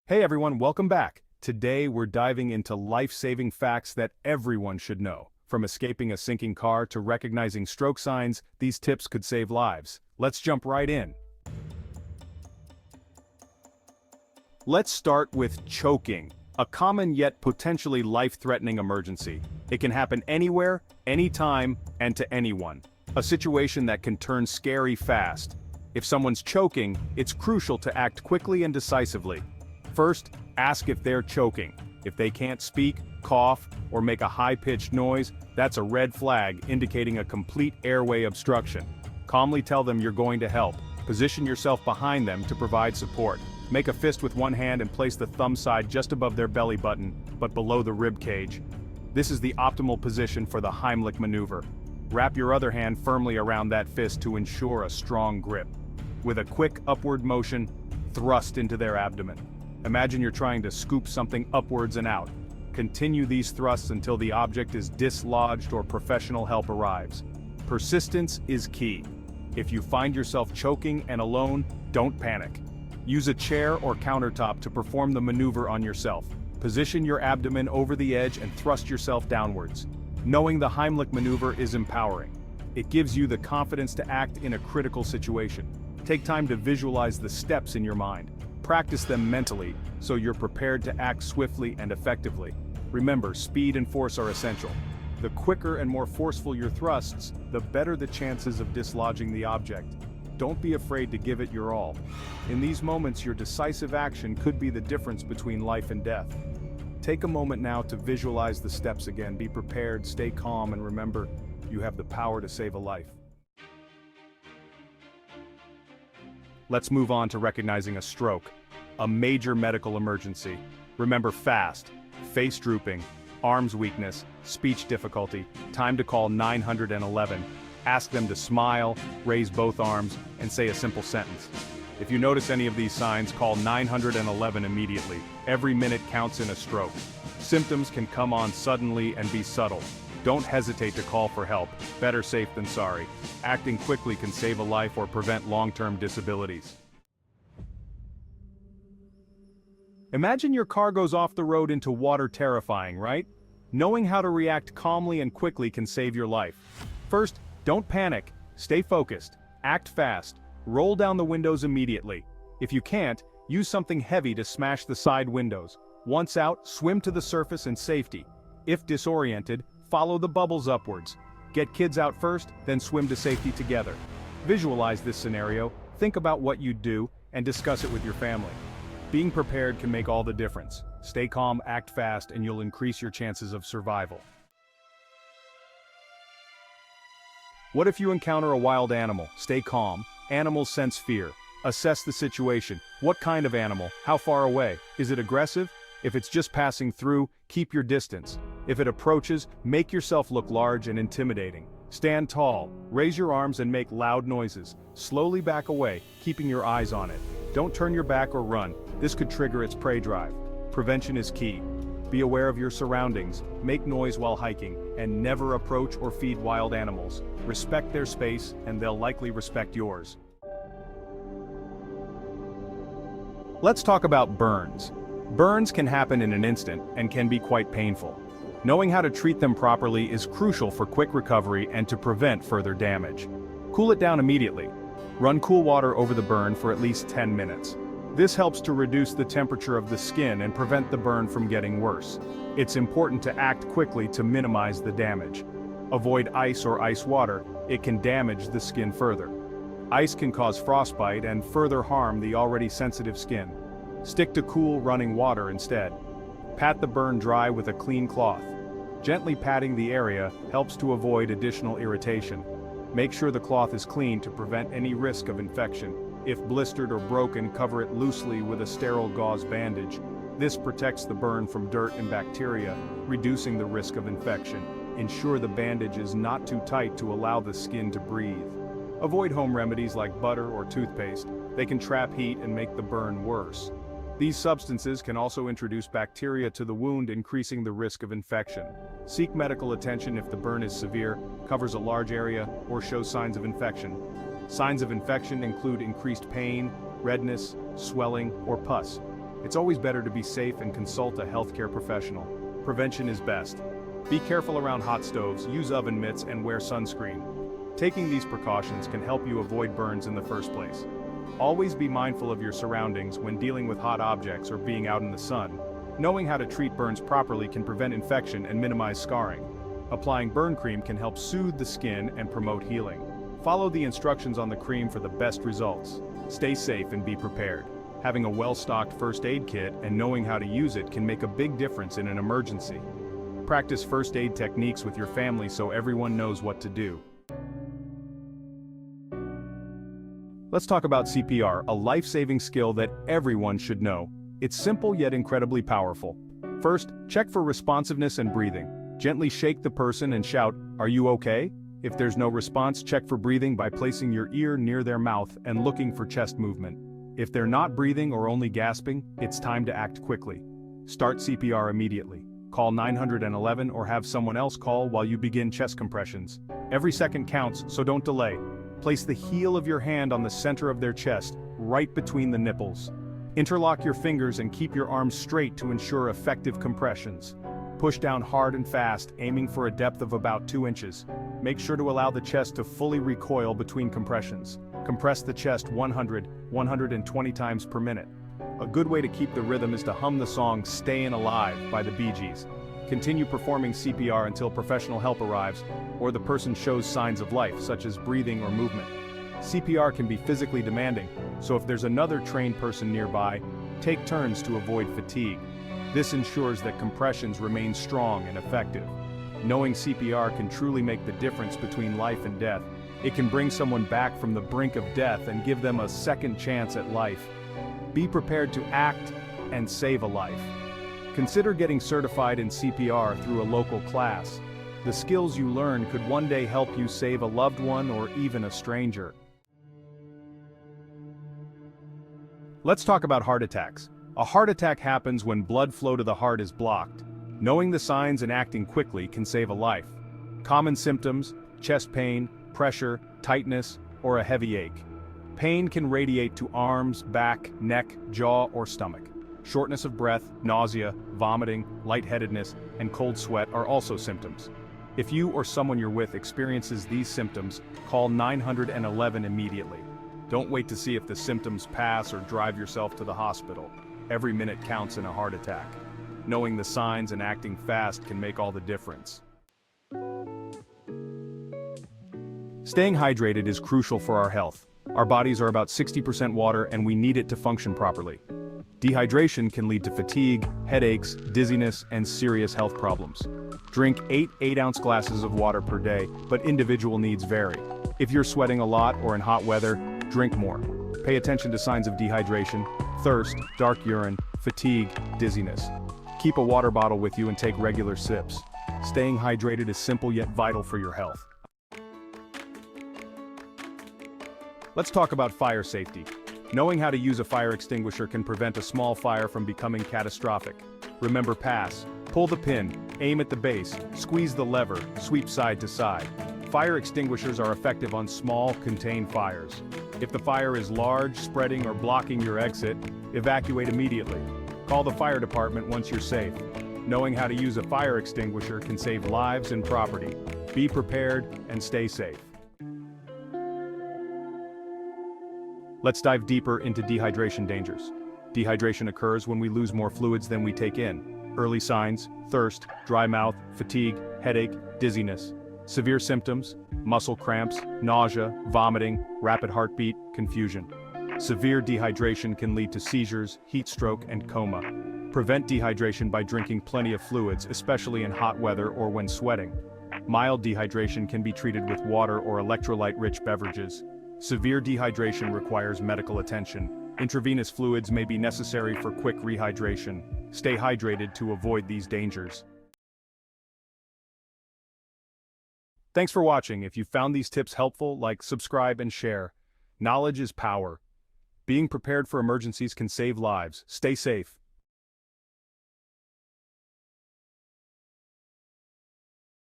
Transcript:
Hey everyone, welcome back. Today we're diving into life-saving facts that everyone should know. From escaping a sinking car to recognizing stroke signs, these tips could save lives. Let's jump right in. Let's start with choking, a common yet potentially life-threatening emergency. It can happen anywhere, anytime, and to anyone. A situation that can turn scary fast. If someone's choking, it's crucial to act quickly and decisively. First, ask if they're choking. If they can't speak, cough, or make a high-pitched noise, that's a red flag indicating a complete airway obstruction. Calmly tell them you're going to help. Position yourself behind them to provide support. Make a fist with one hand and place the thumb side just above their belly button, but below the rib cage. This is the optimal position for the Heimlich maneuver. Wrap your other hand firmly around that fist to ensure a strong grip. With a quick upward motion, thrust into their abdomen. Imagine you're trying to scoop something upwards and out. Continue these thrusts until the object is dislodged or professional help arrives. Persistence is key. If you find yourself choking and alone, don't panic. Use a chair or countertop to perform the maneuver on yourself. Position your abdomen over the edge and thrust yourself downwards. Knowing the Heimlich maneuver is empowering. It gives you the confidence to act in a critical situation. Take time to visualize the steps in your mind. Practice them mentally, so you're prepared to act swiftly and effectively. Remember, speed and force are essential. The quicker and more forceful your thrusts, the better the chances of dislodging the object. Don't be afraid to give it your all. In these moments, your decisive action could be the difference between life and death. Take a moment now to visualize the steps again. Be prepared, stay calm, and remember, you have the power to save a life. Let's move on to recognizing a stroke, a major medical emergency. Remember fast, face drooping, arms weakness, speech difficulty, time to call 911. Ask them to smile, raise both arms, and say a simple sentence. If you notice any of these signs, call 911 immediately. Every minute counts in a stroke. Symptoms can come on suddenly and be subtle. Don't hesitate to call for help. Better safe than sorry. Acting quickly can save a life or prevent long-term disabilities. Imagine your car goes off the road into water. Terrifying, right? Knowing how to react calmly and quickly can save your life. First, don't panic. Stay focused. Act fast. Roll down the windows immediately. If you can't, use something heavy to smash the side windows. Once out, swim to the surface in safety. If disoriented, follow the bubbles upwards. Get kids out first, then swim to safety together. Visualize this scenario, think about what you'd do, and discuss it with your family. Being prepared can make all the difference. Stay calm, act fast, and you'll increase your chances of survival. What if you encounter a wild animal? Stay calm. Animals sense fear. Assess the situation. What kind of animal? How far away? Is it aggressive? If it's just passing through, keep your distance. If it approaches, make yourself look large and intimidating. Stand tall, raise your arms and make loud noises. Slowly back away, keeping your eyes on it. Don't turn your back or run. This could trigger its prey drive. Prevention is key. Be aware of your surroundings, make noise while hiking, and never approach or feed wild animals. Respect their space, and they'll likely respect yours. Let's talk about burns. Burns can happen in an instant and can be quite painful. Knowing how to treat them properly is crucial for quick recovery and to prevent further damage. Cool it down immediately. Run cool water over the burn for at least 10 minutes. This helps to reduce the temperature of the skin and prevent the burn from getting worse. It's important to act quickly to minimize the damage. Avoid ice or ice water, it can damage the skin further. Ice can cause frostbite and further harm the already sensitive skin. Stick to cool running water instead. Pat the burn dry with a clean cloth. Gently patting the area helps to avoid additional irritation. Make sure the cloth is clean to prevent any risk of infection. If blistered or broken, cover it loosely with a sterile gauze bandage. This protects the burn from dirt and bacteria, reducing the risk of infection. Ensure the bandage is not too tight to allow the skin to breathe. Avoid home remedies like butter or toothpaste. They can trap heat and make the burn worse. These substances can also introduce bacteria to the wound, increasing the risk of infection. Seek medical attention if the burn is severe, covers a large area, or shows signs of infection. Signs of infection include increased pain, redness, swelling, or pus. It's always better to be safe and consult a healthcare professional. Prevention is best. Be careful around hot stoves, use oven mitts, and wear sunscreen. Taking these precautions can help you avoid burns in the first place. Always be mindful of your surroundings when dealing with hot objects or being out in the sun. Knowing how to treat burns properly can prevent infection and minimize scarring. Applying burn cream can help soothe the skin and promote healing. Follow the instructions on the cream for the best results. Stay safe and be prepared. Having a well-stocked first aid kit and knowing how to use it can make a big difference in an emergency. Practice first aid techniques with your family so everyone knows what to do. Let's talk about CPR, a life-saving skill that everyone should know. It's simple yet incredibly powerful. First, check for responsiveness and breathing. Gently shake the person and shout, "Are you okay?" If there's no response, check for breathing by placing your ear near their mouth and looking for chest movement. If they're not breathing or only gasping, it's time to act quickly. Start CPR immediately. Call 911 or have someone else call while you begin chest compressions. Every second counts, so don't delay. Place the heel of your hand on the center of their chest, right between the nipples. Interlock your fingers and keep your arms straight to ensure effective compressions. Push down hard and fast, aiming for a depth of about 2 inches. Make sure to allow the chest to fully recoil between compressions. Compress the chest 100-120 times per minute. A good way to keep the rhythm is to hum the song "Stayin' Alive" by the Bee Gees. Continue performing CPR until professional help arrives, or the person shows signs of life, such as breathing or movement. CPR can be physically demanding, so if there's another trained person nearby, take turns to avoid fatigue. This ensures that compressions remain strong and effective. Knowing CPR can truly make the difference between life and death. It can bring someone back from the brink of death and give them a second chance at life. Be prepared to act and save a life. Consider getting certified in CPR through a local class. The skills you learn could one day help you save a loved one or even a stranger. Let's talk about heart attacks. A heart attack happens when blood flow to the heart is blocked. Knowing the signs and acting quickly can save a life. Common symptoms: chest pain, pressure, tightness, or a heavy ache. Pain can radiate to arms, back, neck, jaw, or stomach. Shortness of breath, nausea, vomiting, lightheadedness, and cold sweat are also symptoms. If you or someone you're with experiences these symptoms, call 911 immediately. Don't wait to see if the symptoms pass or drive yourself to the hospital. Every minute counts in a heart attack. Knowing the signs and acting fast can make all the difference. Staying hydrated is crucial for our health. Our bodies are about 60% water and we need it to function properly. Dehydration can lead to fatigue, headaches, dizziness, and serious health problems. Drink 8 8-ounce glasses of water per day, but individual needs vary. If you're sweating a lot or in hot weather, drink more. Pay attention to signs of dehydration, thirst, dark urine, fatigue, dizziness. Keep a water bottle with you and take regular sips. Staying hydrated is simple yet vital for your health. Let's talk about fire safety. Knowing how to use a fire extinguisher can prevent a small fire from becoming catastrophic. Remember pass, pull the pin, aim at the base, squeeze the lever, sweep side to side. Fire extinguishers are effective on small, contained fires. If the fire is large, spreading, or blocking your exit, evacuate immediately. Call the fire department once you're safe. Knowing how to use a fire extinguisher can save lives and property. Be prepared and stay safe. Let's dive deeper into dehydration dangers. Dehydration occurs when we lose more fluids than we take in. Early signs: thirst, dry mouth, fatigue, headache, dizziness. Severe symptoms: muscle cramps, nausea, vomiting, rapid heartbeat, confusion. Severe dehydration can lead to seizures, heat stroke, and coma. Prevent dehydration by drinking plenty of fluids, especially in hot weather or when sweating. Mild dehydration can be treated with water or electrolyte-rich beverages. Severe dehydration requires medical attention. Intravenous fluids may be necessary for quick rehydration. Stay hydrated to avoid these dangers. Thanks for watching. If you found these tips helpful, like, subscribe, and share. Knowledge is power. Being prepared for emergencies can save lives. Stay safe.